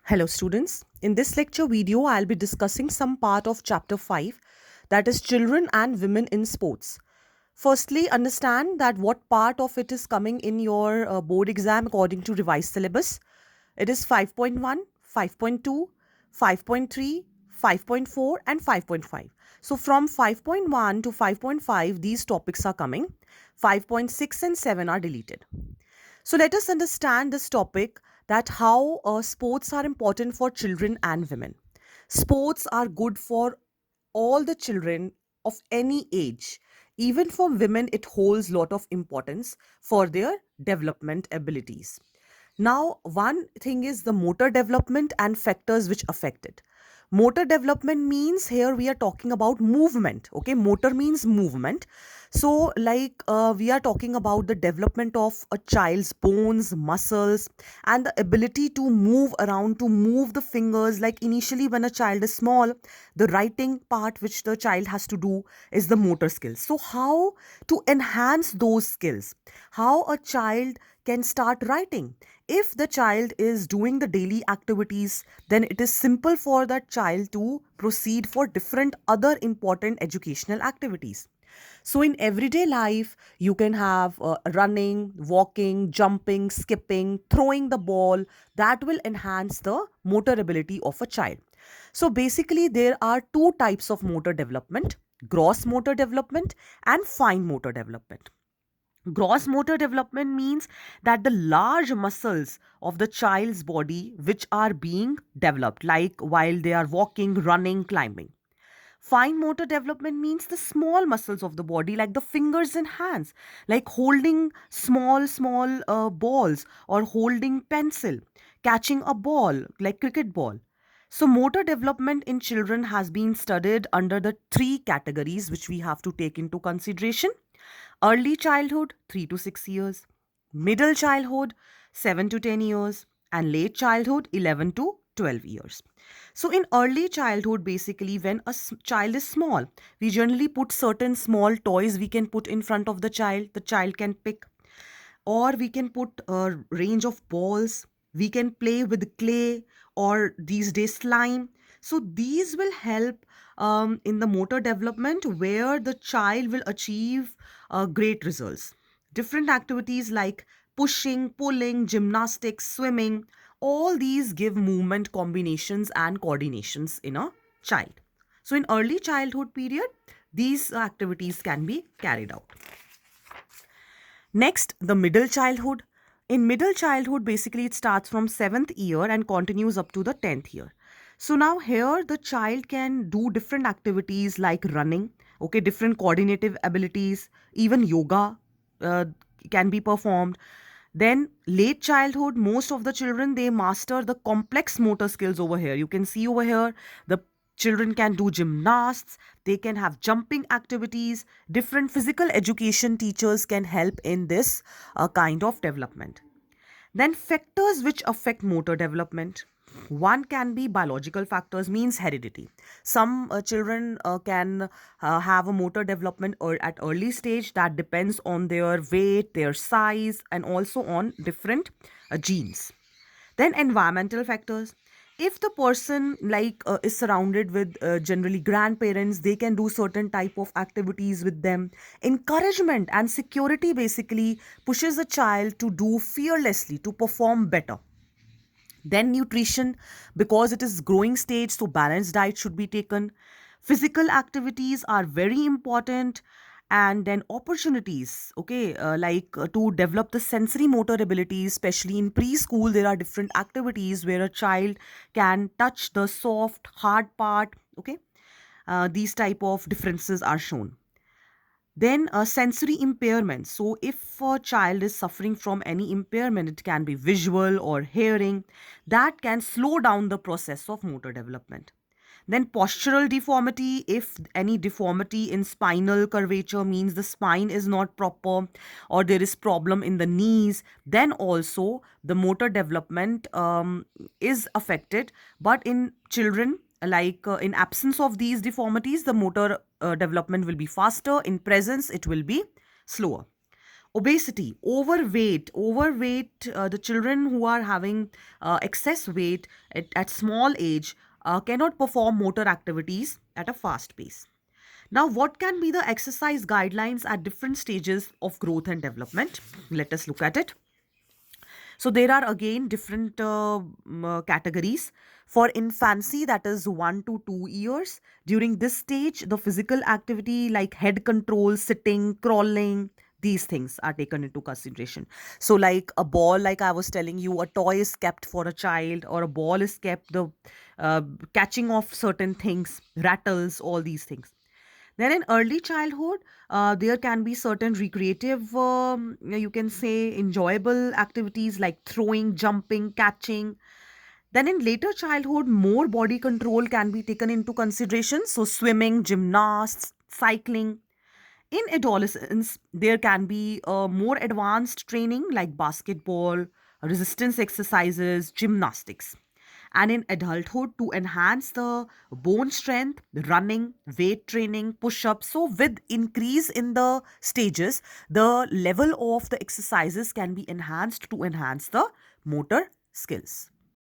Hello students, in this lecture video I'll be discussing some part of chapter 5, that is children and women in sports. Firstly, understand that what part of it is coming in your board exam according to revised syllabus. It is 5.1, 5.2, 5.3, 5.4 and 5.5. So from 5.1 to 5.5 these topics are coming. 5.6 and 7 are deleted. So let us understand this topic, that how sports are important for children and women. Sports are good for all the children of any age. Even for women, it holds lot of importance for their development abilities. Now, one thing is the motor development and factors which affect it. Motor development means here we are talking about movement. Okay, motor means movement. So, we are talking about the development of a child's bones, muscles, and the ability to move around, to move the fingers. Like initially, when a child is small, the writing part which the child has to do is the motor skills. So, how to enhance those skills? How a child can start writing? If the child is doing the daily activities, then it is simple for that child to proceed for different other important educational activities. So, in everyday life, you can have running, walking, jumping, skipping, throwing the ball that will enhance the motor ability of a child. So, basically, there are two types of motor development: gross motor development and fine motor development. Gross motor development means that the large muscles of the child's body which are being developed, like while they are walking, running, climbing. Fine motor development means the small muscles of the body, like the fingers and hands, like holding small balls, or holding pencil, catching a ball like cricket ball. So motor development in children has been studied under the three categories which we have to take into consideration: early childhood 3 to 6 years, middle childhood 7 to 10 years, and late childhood 11 to 12 years. So, in early childhood, basically, when a child is small, we generally put certain small toys we can put in front of the child can pick, or we can put a range of balls, we can play with clay, or these days slime. So, these will help in the motor development where the child will achieve great results. Different activities like pushing, pulling, gymnastics, swimming, all these give movement combinations and coordinations in a child. So, in early childhood period, these activities can be carried out. Next, the middle childhood. In middle childhood, basically, it starts from 7th year and continues up to the 10th year. So now here the child can do different activities like running, okay, different coordinative abilities, even yoga uh, can be performed. Then late childhood, most of the children, they master the complex motor skills over here. You can see over here the children can do gymnasts, they can have jumping activities. Different physical education teachers can help in this kind of development. Then factors which affect motor development. One can be biological factors, means heredity. Some children can have a motor development or at early stage, that depends on their weight, their size, and also on different genes. Then environmental factors. If the person is surrounded with generally grandparents, they can do certain type of activities with them. Encouragement and security basically pushes a child to do fearlessly, to perform better. Then nutrition, because it is growing stage, so balanced diet should be taken. Physical activities are very important. And then opportunities, okay, to develop the sensory motor abilities, especially in preschool, there are different activities where a child can touch the soft hard part, okay. These type of differences are shown. Then a sensory impairment. So if a child is suffering from any impairment, it can be visual or hearing, that can slow down the process of motor development. Then postural deformity, if any deformity in spinal curvature, means the spine is not proper, or there is problem in the knees, then also the motor development is affected. But in children, in absence of these deformities, the motor development will be faster. In presence, it will be slower. Obesity, overweight, the children who are having excess weight at small age cannot perform motor activities at a fast pace. Now, what can be the exercise guidelines at different stages of growth and development? Let us look at it. So there are again different categories. For infancy, that is 1 to 2 years. During this stage, the physical activity like head control, sitting, crawling, these things are taken into consideration. So like a ball, like I was telling you, a toy is kept for a child, or a ball is kept, the uh, catching of certain things, rattles, all these things. Then in early childhood, there can be certain recreative, you can say, enjoyable activities like throwing, jumping, catching. Then in later childhood, more body control can be taken into consideration. So swimming, gymnasts, cycling. In adolescence, there can be more advanced training like basketball, resistance exercises, gymnastics. And in adulthood, to enhance the bone strength, running, weight training, push ups. So, with increase in the stages, the level of the exercises can be enhanced to enhance the motor skills.